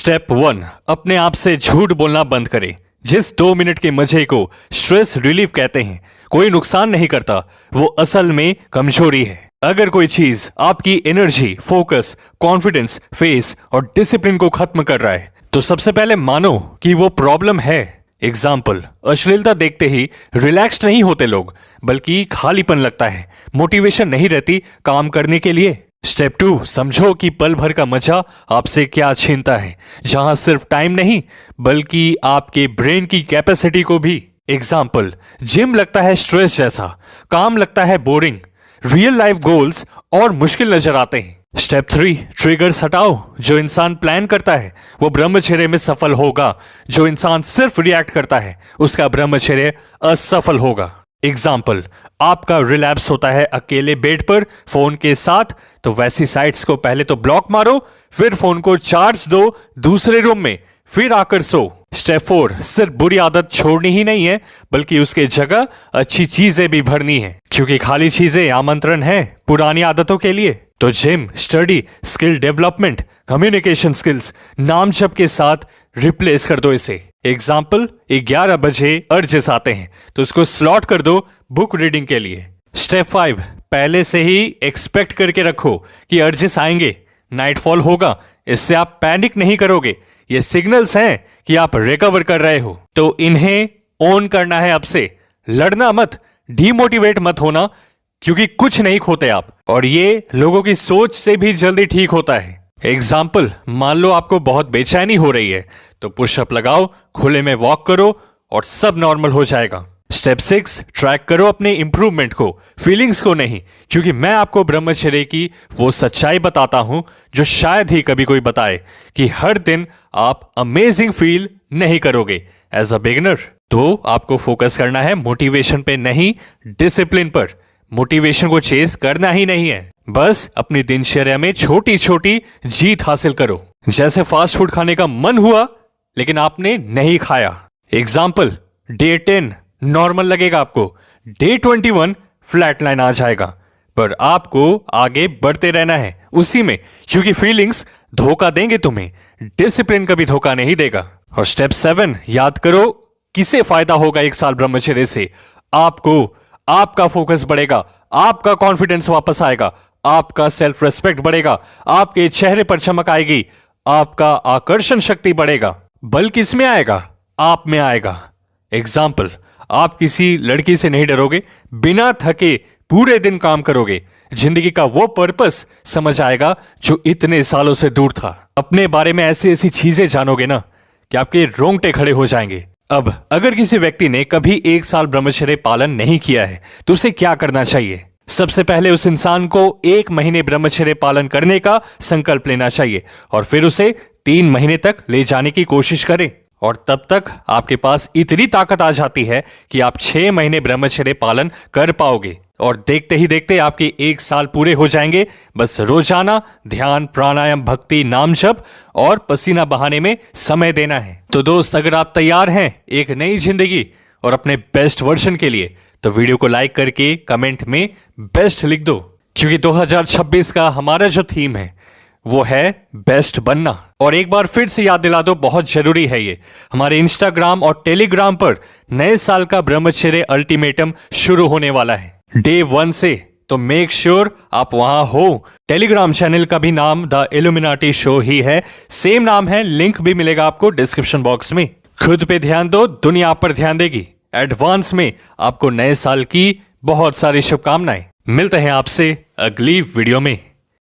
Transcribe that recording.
Step 1, अपने आप से झूठ बोलना बंद करें। जिस 2 मिनट के मजे को स्ट्रेस रिलीफ कहते हैं, कोई नुकसान नहीं करता, वो असल में कमजोरी है। अगर कोई चीज आपकी एनर्जी, फोकस, कॉन्फिडेंस, फेस और डिसिप्लिन को खत्म कर रहा है, तो सबसे पहले मानो कि वो प्रॉब्लम है। एग्जाम्पल, अश्लीलता देखते ही रिलैक्स्ड नहीं होते लोग, बल्कि खालीपन लगता है, मोटिवेशन नहीं रहती काम करने के लिए। स्टेप 2, समझो कि पल भर का मजा आपसे क्या छीनता है, जहां सिर्फ टाइम नहीं बल्कि आपके ब्रेन की कैपेसिटी को भी। एग्जाम्पल, जिम लगता है स्ट्रेस जैसा, काम लगता है बोरिंग, रियल लाइफ गोल्स और मुश्किल नजर आते हैं। स्टेप 3, ट्रिगर्स हटाओ। जो इंसान प्लान करता है वो ब्रह्मचर्य में सफल होगा, जो इंसान सिर्फ रिएक्ट करता है उसका ब्रह्मचर्य असफल होगा। एग्जाम्पल, आपका रिलैप्स होता है अकेले बेड पर फोन के साथ, तो वैसी साइट्स को पहले तो ब्लॉक मारो, फिर फोन को चार्ज दो दूसरे रूम में, फिर आकर सो। स्टेप 4, सिर्फ बुरी आदत छोड़नी ही नहीं है बल्कि उसके जगह अच्छी चीजें भी भरनी है, क्योंकि खाली चीजें आमंत्रण है पुरानी आदतों के लिए। तो gym, study, skill development, communication skills, नाम जप के साथ रिप्लेस कर दो इसे। एग्जाम्पल, 11 बजे अर्जेस आते हैं तो उसको स्लॉट कर दो बुक रीडिंग के लिए। स्टेप 5, पहले से ही एक्सपेक्ट करके रखो कि अर्जेस आएंगे, नाइटफॉल होगा, इससे आप पैनिक नहीं करोगे। ये सिग्नल्स हैं कि आप रिकवर कर रहे हो, तो इन्हें ऑन करना है अब से। लड़ना मत, डीमोटिवेट मत होना, क्योंकि कुछ नहीं खोते आप, और ये लोगों की सोच से भी जल्दी ठीक होता है। एग्जाम्पल, मान लो आपको बहुत बेचैनी हो रही है तो पुशअप लगाओ, खुले में वॉक करो और सब नॉर्मल हो जाएगा। स्टेप 6, ट्रैक करो अपने इंप्रूवमेंट को, फीलिंग्स को नहीं, क्योंकि मैं आपको ब्रह्मचर्य की वो सच्चाई बताता हूं जो शायद ही कभी कोई बताए, कि हर दिन आप अमेजिंग फील नहीं करोगे एज अ बिगिनर। तो आपको फोकस करना है मोटिवेशन पे नहीं, डिसिप्लिन पर। मोटिवेशन को चेस करना ही नहीं है, बस अपनी दिनचर्या में छोटी छोटी जीत हासिल करो। जैसे फास्ट फूड खाने का मन हुआ लेकिन आपने नहीं खाया। एग्जाम्पल, डे 10 नॉर्मल लगेगा आपको, डे 21 फ्लैट लाइन आ जाएगा, पर आपको आगे बढ़ते रहना है उसी में, क्योंकि फीलिंग्स धोखा देंगे तुम्हें, डिसिप्लिन कभी धोखा नहीं देगा। और स्टेप 7, याद करो किसे फायदा होगा 1 साल ब्रह्मचर्य से। आपको, आपका फोकस बढ़ेगा, आपका कॉन्फिडेंस वापस आएगा, आपका सेल्फ रेस्पेक्ट बढ़ेगा, आपके चेहरे पर चमक आएगी, आपका आकर्षण शक्ति बढ़ेगा। बल किसमें आएगा? आप में आएगा। एग्जाम्पल, आप किसी लड़की से नहीं डरोगे, बिना थके पूरे दिन काम करोगे, जिंदगी का वो पर्पस समझ आएगा जो इतने सालों से दूर था। अपने बारे में ऐसी ऐसी चीजें जानोगे ना कि आपके रोंगटे खड़े हो जाएंगे। अब अगर किसी व्यक्ति ने कभी 1 साल ब्रह्मचर्य पालन नहीं किया है तो उसे क्या करना चाहिए? सबसे पहले उस इंसान को 1 महीने ब्रह्मचर्य पालन करने का संकल्प लेना चाहिए और फिर उसे 3 महीने तक ले जाने की कोशिश करें, और तब तक आपके पास इतनी ताकत आ जाती है कि आप 6 महीने ब्रह्मचर्य पालन कर पाओगे, और देखते ही देखते आपके 1 साल पूरे हो जाएंगे। बस रोजाना ध्यान, प्राणायाम, भक्ति, नाम जप और पसीना बहाने में समय देना है। तो दोस्त, अगर आप तैयार हैं एक नई जिंदगी और अपने बेस्ट वर्जन के लिए, तो वीडियो को लाइक करके कमेंट में बेस्ट लिख दो, क्योंकि 2026 का हमारा जो थीम है वो है बेस्ट बनना। और एक बार फिर से याद दिला दो, बहुत जरूरी है ये, हमारे इंस्टाग्राम और टेलीग्राम पर नए साल का ब्रह्मचर्य अल्टीमेटम शुरू होने वाला है डे 1 से, तो मेक श्योर आप वहां हो। टेलीग्राम चैनल का भी नाम द इल्यूमिनाटी शो ही है, सेम नाम है, लिंक भी मिलेगा आपको डिस्क्रिप्शन बॉक्स में। खुद पे ध्यान दो, दुनिया आप पर ध्यान देगी। एडवांस में आपको नए साल की बहुत सारी शुभकामनाएं। मिलते हैं आपसे अगली वीडियो में।